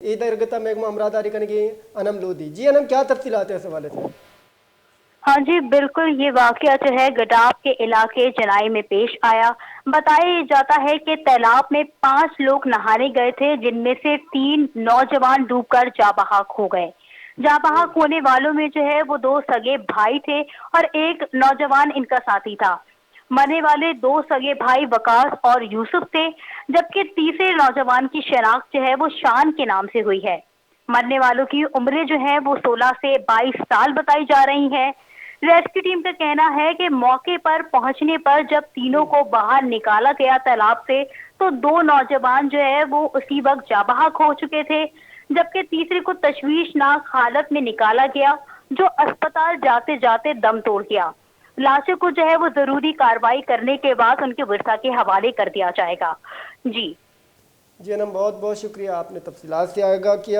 درگتا محکمہ امراداری کنگی انم لودھی. جی انم، کیا تفصیلات ہیں اس حوالے سے؟ ہاں جی بالکل، یہ واقعہ جو ہے گڈاف کے علاقے جنائی میں پیش آیا. بتایا جاتا ہے کہ تالاب میں 5 لوگ نہانے گئے تھے، جن میں سے 3 نوجوان ڈوب کر جاں بحق ہو گئے. جاں بحق ہونے والوں میں جو ہے وہ 2 سگے بھائی تھے اور ایک نوجوان ان کا ساتھی تھا. مرنے والے 2 سگے بھائی وقاص اور یوسف تھے، جبکہ تیسرے نوجوان کی شناخت جو ہے وہ شان کے نام سے ہوئی ہے. مرنے والوں کی عمریں جو ہیں وہ 16 سے 22 سال بتائی جا رہی ہیں. ریسکیو ٹیم کا کہنا ہے کہ موقع پر پہنچنے پر جب تینوں کو باہر نکالا گیا تالاب سے تو 2 نوجوان جو ہے وہ اسی وقت جاں بحق ہو چکے تھے، جبکہ تیسرے کو تشویشناک حالت میں نکالا گیا، جو اسپتال جاتے جاتے دم توڑ گیا. لاشوں کو جو ہے وہ ضروری کارروائی کرنے کے بعد ان کے ورثاء کے حوالے کر دیا جائے گا. جی جی انم، بہت بہت شکریہ، آپ نے تفصیلات سے آگاہ کیا.